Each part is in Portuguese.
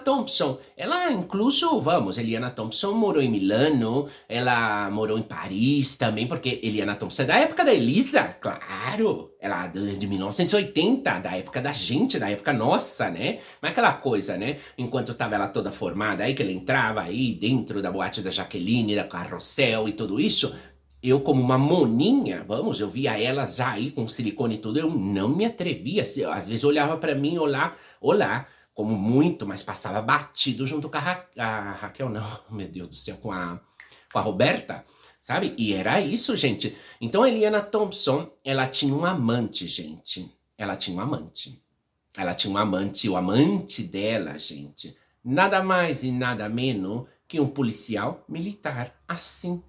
Thompson, ela incluso, Eliana Thompson morou em Milano, ela morou em Paris também, porque Eliana Thompson é da época da Elisa, claro, ela é de 1980, da época da gente, da época nossa, né? Mas aquela coisa, né? Enquanto tava ela toda formada, aí que ela entrava aí dentro da boate da Jaqueline, da Carrossel e tudo isso, eu como uma moninha, eu via ela já aí com silicone e tudo, eu não me atrevia, às vezes olhava pra mim, olá, como muito, mas passava batido junto com a Raquel, não, meu Deus do céu, com a Roberta, sabe? E era isso, gente. Então a Eliana Thompson, ela tinha um amante, gente. Ela tinha um amante. Ela tinha um amante, o amante dela, gente, nada mais e nada menos que um policial militar, assim.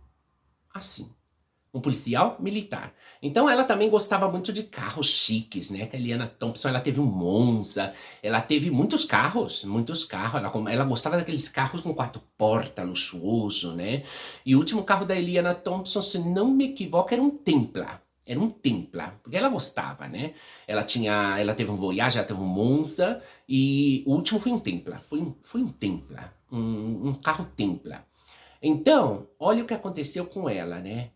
Um policial militar. Então ela também gostava muito de carros chiques, né? Que a Eliana Thompson, ela teve um Monza, ela teve muitos carros. Ela gostava daqueles carros com 4 portas, luxuoso, né? E o último carro da Eliana Thompson, se não me equivoco, era um Templa. Era um Templa, porque ela gostava, né? Ela teve um Voyage, ela teve um Monza, e o último foi um Templa. Foi um Templa, um carro Templa. Então, olha o que aconteceu com ela, né?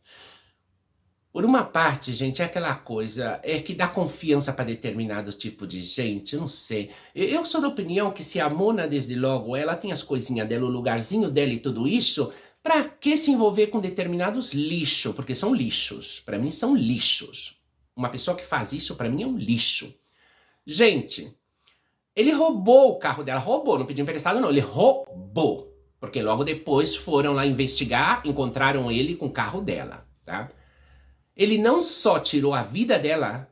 Por uma parte, gente, é aquela coisa, que dá confiança para determinado tipo de gente, não sei. Eu sou da opinião que se a Mona, desde logo, ela tem as coisinhas dela, o lugarzinho dela e tudo isso, pra que se envolver com determinados lixos? Porque são lixos, pra mim são lixos. Uma pessoa que faz isso, pra mim é um lixo. Gente, ele roubou o carro dela, não pediu emprestado não, ele roubou. Porque logo depois foram lá investigar, encontraram ele com o carro dela, tá? Ele não só tirou a vida dela,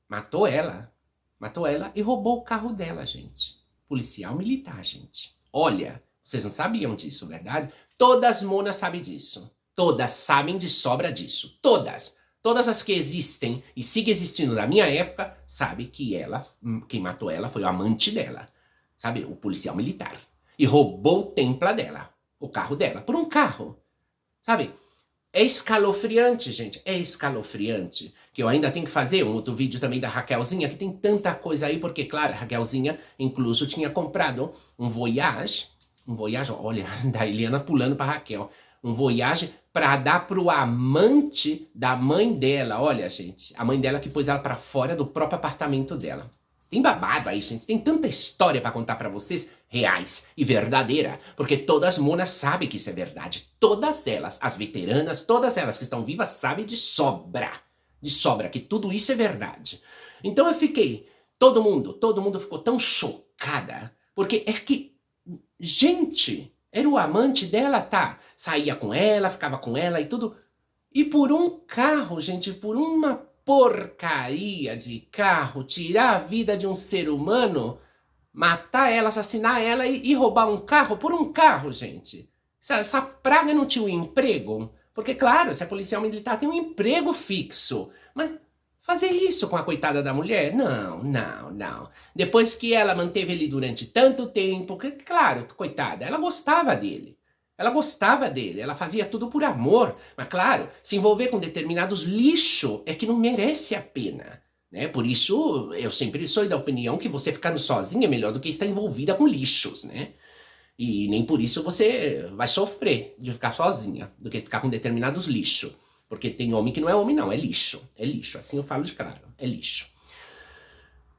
matou ela e roubou o carro dela, gente. Policial militar, gente. Olha, vocês não sabiam disso, verdade? Todas as monas sabem disso. Todas sabem de sobra disso. Todas. Todas as que existem e sigam existindo na minha época, sabem que quem matou ela foi o amante dela. Sabe? O policial militar. E roubou o Templa dela. O carro dela. Por um carro. Sabe? É escalofriante, gente, é escalofriante. Que eu ainda tenho que fazer um outro vídeo também da Raquelzinha, que tem tanta coisa aí, porque, claro, a Raquelzinha, incluso, tinha comprado um Voyage, olha, da Eliana pulando pra Raquel, um Voyage pra dar pro amante da mãe dela, olha, gente, a mãe dela que pôs ela pra fora do próprio apartamento dela. Tem babado aí, gente. Tem tanta história pra contar pra vocês, reais e verdadeira. Porque todas as monas sabem que isso é verdade. Todas elas, as veteranas, todas elas que estão vivas, sabem de sobra. De sobra, que tudo isso é verdade. Então eu fiquei... Todo mundo ficou tão chocada. Porque é que... Gente, era o amante dela, tá? Saía com ela, ficava com ela e tudo. E por um carro, gente, por uma porcaria de carro, tirar a vida de um ser humano, matar ela, assassinar ela e roubar um carro por um carro, gente. Essa praga não tinha um emprego? Porque, claro, se é policial militar tem um emprego fixo. Mas fazer isso com a coitada da mulher? Não. Depois que ela manteve ele durante tanto tempo, que, claro, coitada, ela gostava dele. Ela fazia tudo por amor. Mas claro, se envolver com determinados lixo é que não merece a pena, né? Por isso, eu sempre sou da opinião que você ficando sozinha é melhor do que estar envolvida com lixos, né? E nem por isso você vai sofrer de ficar sozinha, do que ficar com determinados lixos. Porque tem homem que não é homem não, é lixo. É lixo, assim eu falo de claro, é lixo.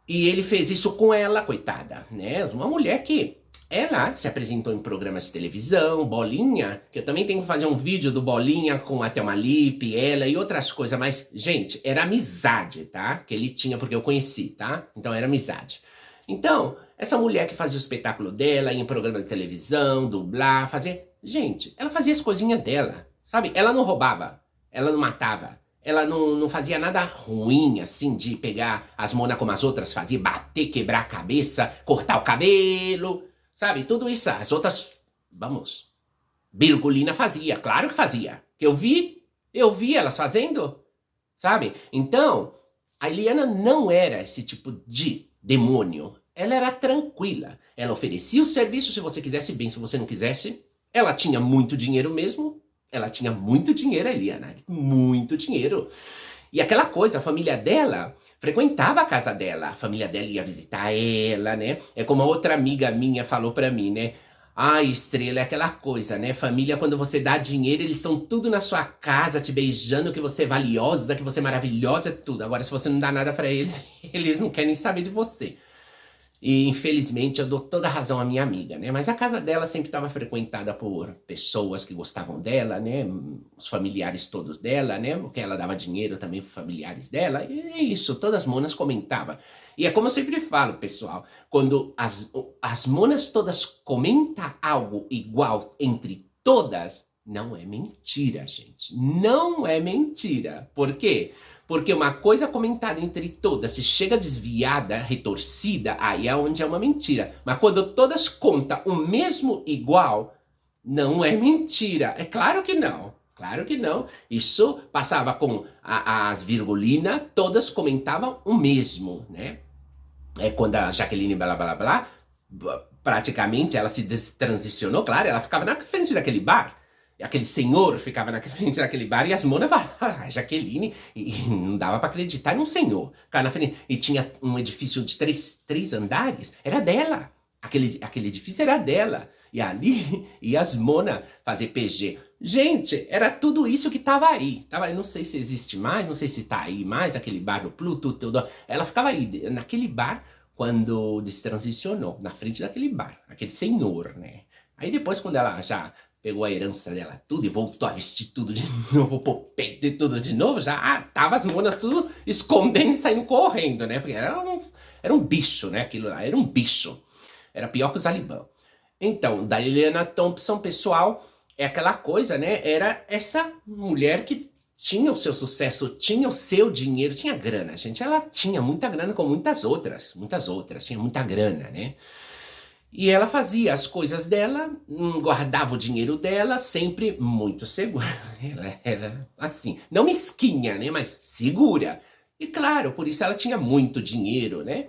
E ele fez isso com ela, coitada, né? Uma mulher que... Ela se apresentou em programas de televisão, Bolinha, que eu também tenho que fazer um vídeo do Bolinha com a Thelma Lippe, ela e outras coisas, mas, gente, era amizade, tá? Que ele tinha, porque eu conheci, tá? Então era amizade. Então, essa mulher que fazia o espetáculo dela, ia em programa de televisão, dublar, fazer... Gente, ela fazia as coisinhas dela, sabe? Ela não roubava, ela não matava, ela não fazia nada ruim, assim, de pegar as monas como as outras faziam, bater, quebrar a cabeça, cortar o cabelo... Sabe, tudo isso, as outras, Virgulina fazia, claro que fazia. Eu vi elas fazendo, sabe? Então, a Eliana não era esse tipo de demônio. Ela era tranquila. Ela oferecia o serviço se você quisesse bem, se você não quisesse. Ela tinha muito dinheiro mesmo. Ela tinha muito dinheiro, a Eliana. Muito dinheiro. E aquela coisa, a família dela frequentava a casa dela, a família dela ia visitar ela, né? É como a outra amiga minha falou pra mim, né? Ai, Estrela, é aquela coisa, né? Família, quando você dá dinheiro, eles estão tudo na sua casa, te beijando, que você é valiosa, que você é maravilhosa, tudo. Agora, se você não dá nada pra eles, eles não querem saber de você. E, infelizmente, eu dou toda a razão à minha amiga, né? Mas a casa dela sempre estava frequentada por pessoas que gostavam dela, né? Os familiares todos dela, né? Porque ela dava dinheiro também para familiares dela. E é isso, todas as monas comentavam. E é como eu sempre falo, pessoal, quando as monas todas comentam algo igual entre todas, não é mentira, gente. Não é mentira. Por quê? Porque uma coisa comentada entre todas, se chega desviada, retorcida, aí é onde é uma mentira. Mas quando todas contam o mesmo igual, não é mentira. É claro que não. Claro que não. Isso passava com as virgulinas, todas comentavam o mesmo, né? É quando a Jaqueline blá blá blá, praticamente ela se transicionou, claro, ela ficava na frente daquele bar. Aquele senhor ficava na frente daquele bar e as monas falavam, Jaqueline, e não dava pra acreditar em um senhor. Ficava na frente, e tinha um edifício de três andares, era dela. Aquele edifício era dela. E ali, e as monas fazer PG. Gente, era tudo isso que tava aí. Não sei se existe mais, não sei se tá aí mais, aquele bar do Pluto, tudo. Ela ficava aí, naquele bar, quando destransicionou, na frente daquele bar, aquele senhor, né? Aí depois, quando ela já pegou a herança dela tudo e voltou a vestir tudo de novo, pôr peito e tudo de novo, já tava as monas tudo escondendo e saindo correndo, né? Porque era um bicho, né? Aquilo lá, era um bicho. Era pior que o Zaliban. Então, da Liliana Thompson, pessoal, é aquela coisa, né? Era essa mulher que tinha o seu sucesso, tinha o seu dinheiro, tinha grana, gente. Ela tinha muita grana, como muitas outras, tinha muita grana, né? E ela fazia as coisas dela, guardava o dinheiro dela, sempre muito segura. Ela era assim, não mesquinha, né? Mas segura. E claro, por isso ela tinha muito dinheiro, né?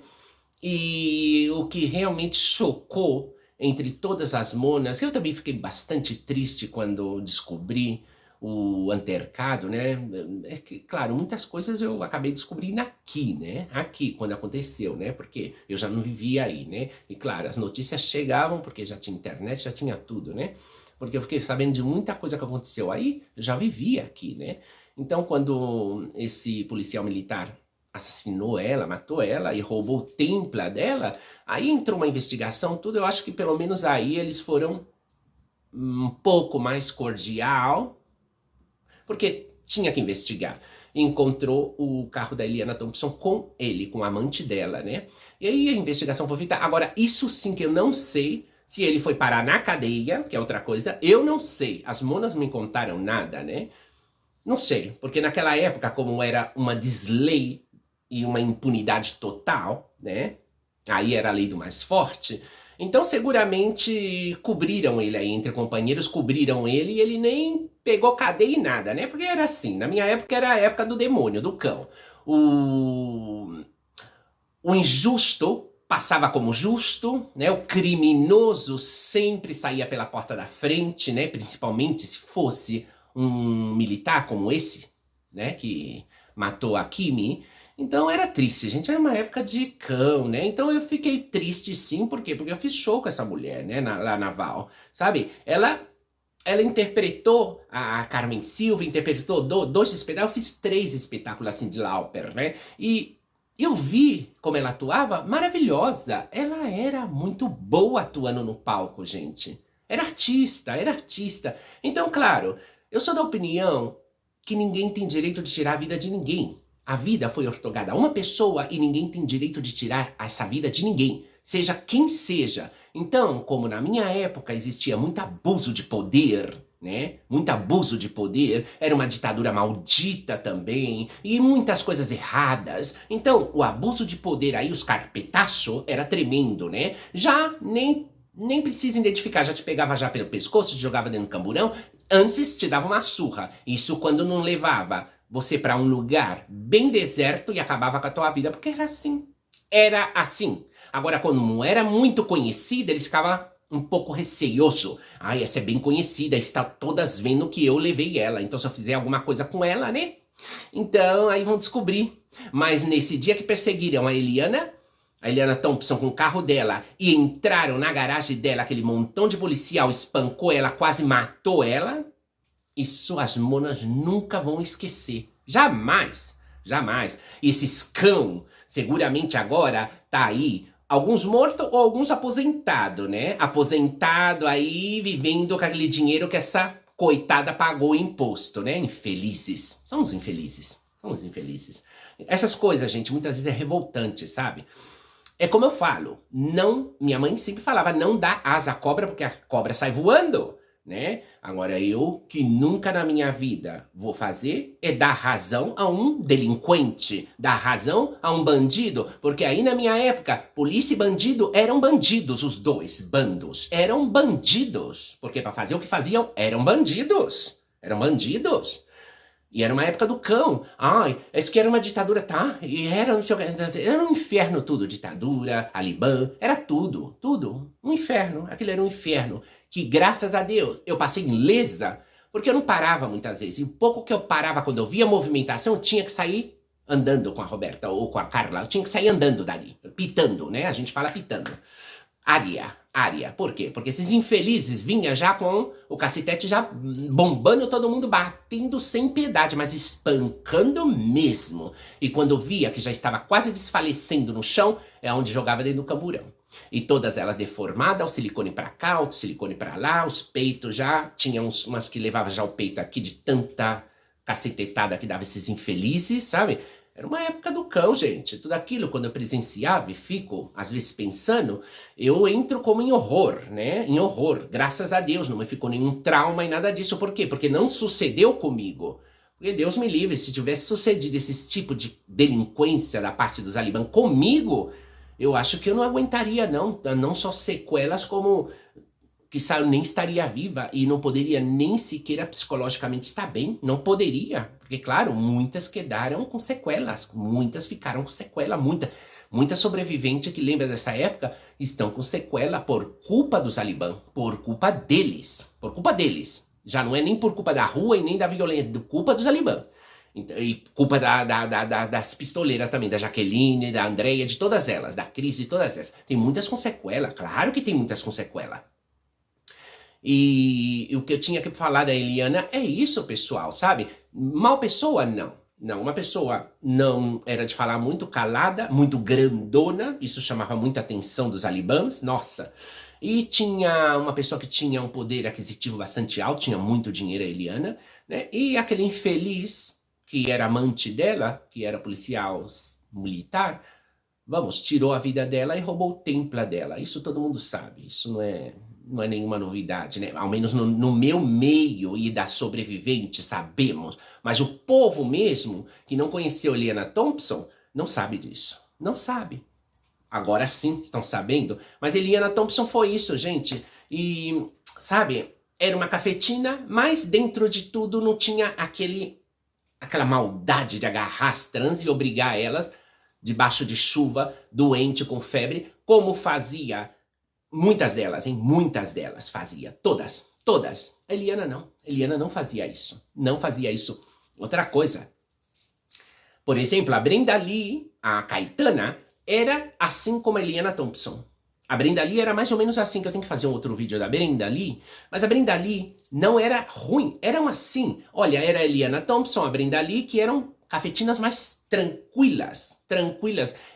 E o que realmente chocou entre todas as monas, eu também fiquei bastante triste quando descobri o altercado, né? É que, claro, muitas coisas eu acabei descobrindo aqui, né? Aqui, quando aconteceu, né? Porque eu já não vivia aí, né? E claro, as notícias chegavam, porque já tinha internet, já tinha tudo, né? Porque eu fiquei sabendo de muita coisa que aconteceu aí, eu já vivia aqui, né? Então, quando esse policial militar assassinou ela, matou ela e roubou o templo dela, aí entrou uma investigação, tudo, eu acho que pelo menos aí eles foram um pouco mais cordial, porque tinha que investigar. Encontrou o carro da Liliana Thompson com ele, com a amante dela, né? E aí a investigação foi feita. Agora, isso sim que eu não sei se ele foi parar na cadeia, que é outra coisa. Eu não sei. As monas não me contaram nada, né? Não sei, porque naquela época, como era uma deslei e uma impunidade total, né? Aí era a lei do mais forte. Então, seguramente, cobriram ele aí, entre companheiros, cobriram ele e ele nem pegou cadeia e nada, né? Porque era assim, na minha época era a época do demônio, do cão. O injusto passava como justo, né? O criminoso sempre saía pela porta da frente, né? Principalmente se fosse um militar como esse, né? Que matou a Kimi. Então era triste, gente, era uma época de cão, né? Então eu fiquei triste sim, por quê? Porque eu fiz show com essa mulher, né, lá na Val, sabe? Ela interpretou a Carmen Silva, interpretou dois espetáculos, eu fiz 3 espetáculos assim de Lauper, né? E eu vi como ela atuava, maravilhosa. Ela era muito boa atuando no palco, gente. Era artista, era artista. Então, claro, eu sou da opinião que ninguém tem direito de tirar a vida de ninguém. A vida foi outorgada a uma pessoa e ninguém tem direito de tirar essa vida de ninguém, seja quem seja. Então, como na minha época existia muito abuso de poder, né? Muito abuso de poder, era uma ditadura maldita também, e muitas coisas erradas. Então, o abuso de poder aí, os carpetaços, era tremendo, né? Já nem precisa identificar, já te pegava já pelo pescoço, te jogava dentro do camburão, antes te dava uma surra. Isso quando não levava você para um lugar bem deserto e acabava com a tua vida, porque era assim. Era assim. Agora, quando não era muito conhecida, eles ficavam um pouco receioso. Ai, essa é bem conhecida, está todas vendo que eu levei ela. Então, se eu fizer alguma coisa com ela, né? Então, aí vão descobrir. Mas nesse dia que perseguiram a Eliana Thompson com o carro dela e entraram na garagem dela, aquele montão de policial espancou ela, quase matou ela, isso as monas nunca vão esquecer. Jamais, jamais. E esses cão, seguramente agora tá aí, alguns mortos ou alguns aposentados, né? Aposentado aí, vivendo com aquele dinheiro que essa coitada pagou imposto, né? Infelizes. São os infelizes. São os infelizes. Essas coisas, gente, muitas vezes é revoltante, sabe? É como eu falo, não, minha mãe sempre falava, não dá asa à cobra, porque a cobra sai voando, né? Agora eu, que nunca na minha vida vou fazer, é dar razão a um delinquente, dar razão a um bandido, porque aí na minha época, polícia e bandido eram bandidos, os dois bandos, eram bandidos, porque para fazer o que faziam, eram bandidos, eram bandidos. E era uma época do cão. Ai, isso que era uma ditadura, tá? E era, não sei o que, era um inferno tudo. Ditadura, Talibã, era tudo, tudo. Um inferno, aquilo era um inferno. Que graças a Deus eu passei ilesa, porque eu não parava muitas vezes. E o pouco que eu parava quando eu via movimentação, eu tinha que sair andando com a Roberta ou com a Carla. Eu tinha que sair andando dali, pitando, né? A gente fala pitando. Área. Por quê? Porque esses infelizes vinham já com o cacetete já bombando, todo mundo batendo sem piedade, mas espancando mesmo. E quando via que já estava quase desfalecendo no chão, é onde jogava dentro do camburão. E todas elas deformadas, o silicone pra cá, o silicone pra lá, os peitos já, tinha umas que levavam já o peito aqui de tanta cacetetada que dava esses infelizes, sabe? Era uma época do cão, gente. Tudo aquilo, quando eu presenciava e fico, às vezes, pensando, eu entro como em horror, né? Em horror. Graças a Deus, não me ficou nenhum trauma e nada disso. Por quê? Porque não sucedeu comigo. Porque Deus me livre, se tivesse sucedido esse tipo de delinquência da parte dos Talibã comigo, eu acho que eu não aguentaria, não. Não só sequelas, como que eu nem estaria viva e não poderia nem sequer psicologicamente estar bem. Não poderia. Porque, claro, muitas quedaram com sequelas. Muitas ficaram com sequela. Muita sobrevivente que lembra dessa época estão com sequela por culpa dos Talibã. Por culpa deles. Por culpa deles. Já não é nem por culpa da rua e nem da violência. Por culpa dos Talibã. E culpa das pistoleiras também. Da Jaqueline, da Andréia, de todas elas. Da Cris, de todas elas. Tem muitas com sequela. Claro que tem muitas com sequela. E o que eu tinha que falar da Eliana é isso, pessoal, sabe? Mal pessoa, não. Não, uma pessoa não era de falar muito calada, muito grandona, isso chamava muita atenção dos talibãs, nossa. E tinha uma pessoa que tinha um poder aquisitivo bastante alto, tinha muito dinheiro, a Eliana, né? E aquele infeliz, que era amante dela, que era policial militar, tirou a vida dela e roubou o templo dela. Isso todo mundo sabe, isso não é nenhuma novidade, né? Ao menos no meu meio e da sobrevivente sabemos. Mas o povo mesmo, que não conheceu Eliana Thompson, não sabe disso. Não sabe. Agora sim estão sabendo. Mas Eliana Thompson foi isso, gente. E, sabe, era uma cafetina, mas dentro de tudo não tinha aquela maldade de agarrar as trans e obrigar elas, debaixo de chuva, doente, com febre, como fazia muitas delas, hein? Muitas delas fazia. Todas. Eliana não fazia isso. Não fazia isso. Outra coisa. Por exemplo, a Brenda Lee, a Caetana, era assim como a Eliana Thompson. A Brenda Lee era mais ou menos assim, que eu tenho que fazer um outro vídeo da Brenda Lee. Mas a Brenda Lee não era ruim. Eram assim. Olha, era a Eliana Thompson, a Brenda Lee, que eram cafetinas mais tranquilas.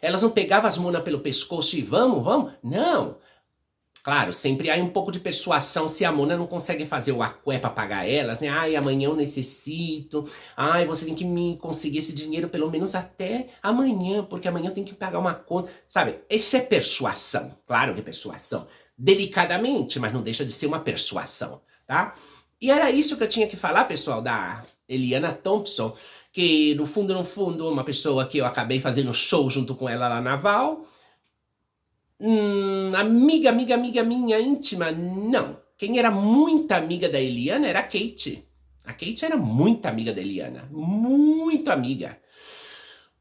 Elas não pegavam as monas pelo pescoço e vamos. Não. Claro, sempre há um pouco de persuasão se a Mona não consegue fazer o aqué para pagar elas, né? Ai, amanhã eu necessito. Ai, você tem que me conseguir esse dinheiro pelo menos até amanhã, porque amanhã eu tenho que pagar uma conta. Sabe, isso é persuasão. Claro que é persuasão. Delicadamente, mas não deixa de ser uma persuasão, tá? E era isso que eu tinha que falar, pessoal, da Eliana Thompson, que no fundo, uma pessoa que eu acabei fazendo show junto com ela lá na Val. Amiga minha íntima, não. Quem era muita amiga da Eliana era a Kate. A Kate era muito amiga da Eliana. Muito amiga.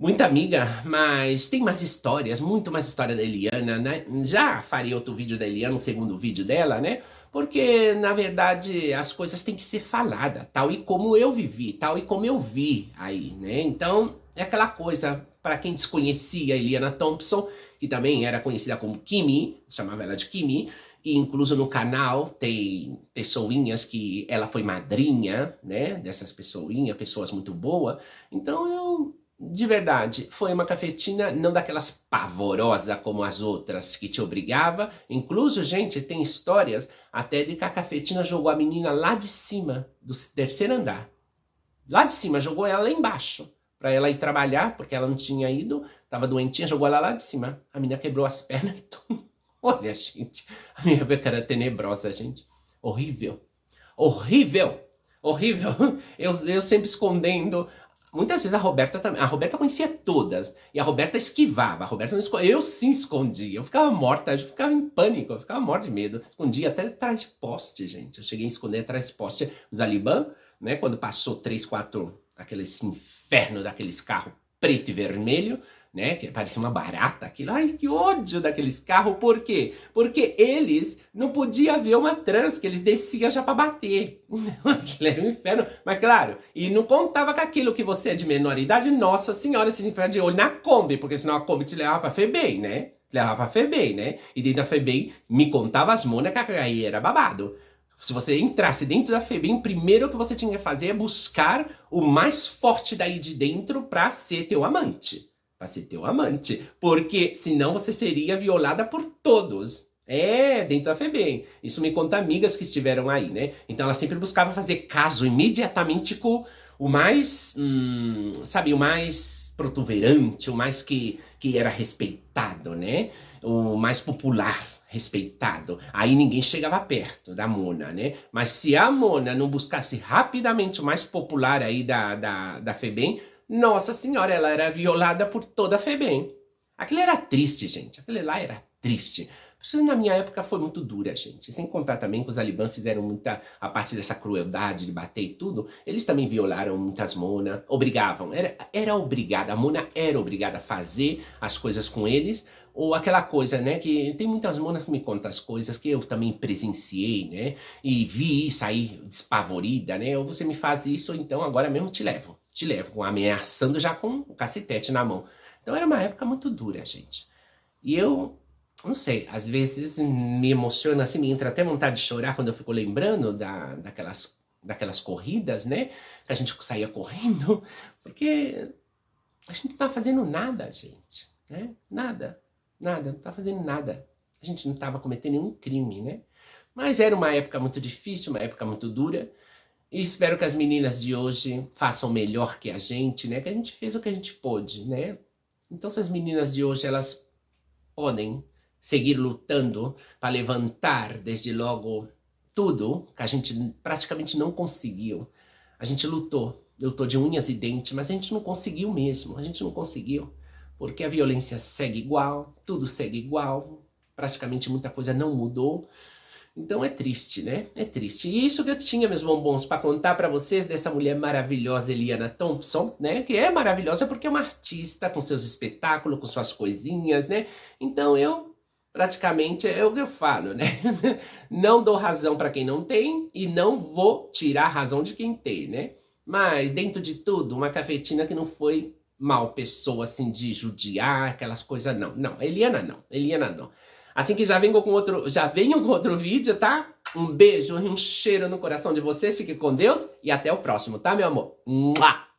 muita amiga, mas tem mais histórias, muito mais história da Eliana, né? Já farei outro vídeo da Eliana, um segundo vídeo dela, né? Porque, na verdade, as coisas têm que ser faladas, tal e como eu vivi, tal e como eu vi aí, né? Então, é aquela coisa, para quem desconhecia a Eliana Thompson, que também era conhecida como Kimi, chamava ela de Kimi, e incluso no canal tem pessoinhas que ela foi madrinha, né? Dessas pessoinhas, pessoas muito boas. Então, de verdade, foi uma cafetina não daquelas pavorosas como as outras que te obrigava. Incluso, gente, tem histórias até de que a cafetina jogou a menina lá de cima, do terceiro andar. Lá de cima, jogou ela lá embaixo, pra ela ir trabalhar, porque ela não tinha ido, tava doentinha, jogou ela lá de cima. A menina quebrou as pernas e tudo. Olha, gente, a minha época era tenebrosa, gente. Horrível. Horrível. Horrível. Eu sempre escondendo. Muitas vezes a Roberta também. A Roberta conhecia todas. E a Roberta esquivava. A Roberta não escondia. Eu sim escondia. Eu ficava morta. Eu ficava em pânico. Eu ficava morta de medo. Escondia até atrás de poste, gente. Eu cheguei a esconder atrás de poste. Os Alibã, né? Quando passou 3, 4... Aqueles inferno daqueles carros preto e vermelho, né? Que parecia uma barata aquilo. Ai, que ódio daqueles carros. Por quê? Porque eles não podiam ver uma trans, que eles desciam já pra bater. Aquilo era um inferno. Mas claro, e não contava com aquilo que você é de menor idade. Nossa senhora, você tinha que ficar de olho na Kombi, porque senão a Kombi te levava pra FEBEM, né? Levava pra FEBEM, né? E dentro da FEBEM, me contava as monas que aí era babado. Se você entrasse dentro da FEBEM, primeiro que você tinha que fazer é buscar o mais forte daí de dentro pra ser teu amante. Pra ser teu amante. Porque senão você seria violada por todos. É, dentro da FEBEM. Isso me conta amigas que estiveram aí, né? Então ela sempre buscava fazer caso imediatamente com o mais, sabe, o mais protuberante, o mais que era respeitado, né? O mais popular. Respeitado. Aí ninguém chegava perto da Mona, né? Mas se a Mona não buscasse rapidamente o mais popular aí da FEBEM, nossa senhora, ela era violada por toda a FEBEM. Aquilo era triste, gente. Aquilo lá era triste. Isso na minha época foi muito dura, gente. Sem contar também que os Alibã fizeram muita... A parte dessa crueldade de bater e tudo, eles também violaram muitas Mona. Obrigavam. Era obrigada. A Mona era obrigada a fazer as coisas com eles. Ou aquela coisa, né, que tem muitas monas que me contam as coisas que eu também presenciei, né, e vi sair despavorida, né, ou você me faz isso, ou então agora mesmo te levo, ameaçando já com o cacetete na mão. Então era uma época muito dura, gente. E eu, não sei, às vezes me emociona assim, me entra até vontade de chorar quando eu fico lembrando daquelas corridas, né, que a gente saía correndo, porque a gente não tá fazendo nada, gente, né, nada, não tá fazendo nada. A gente não tava cometendo nenhum crime, né, mas era uma época muito difícil, uma época muito dura, e espero que as meninas de hoje façam melhor que a gente, né, que a gente fez o que a gente pôde, né. Então se as meninas de hoje, elas podem seguir lutando para levantar desde logo tudo que a gente praticamente não conseguiu. A gente lutou de unhas e dentes, mas a gente não conseguiu mesmo, a gente não conseguiu. Porque a violência segue igual, tudo segue igual, praticamente muita coisa não mudou. Então é triste, né? É triste. E isso que eu tinha, meus bombons, para contar para vocês dessa mulher maravilhosa, Eliana Thompson, né? Que é maravilhosa porque é uma artista com seus espetáculos, com suas coisinhas, né? Então eu, praticamente, é o que eu falo, né? Não dou razão para quem não tem e não vou tirar a razão de quem tem, né? Mas, dentro de tudo, uma cafetina que não foi mal pessoa, assim, de judiar, aquelas coisas, não. Não, Eliana não. Assim que já venho com outro vídeo, tá? Um beijo e um cheiro no coração de vocês, fique com Deus e até o próximo, tá, meu amor? Mua!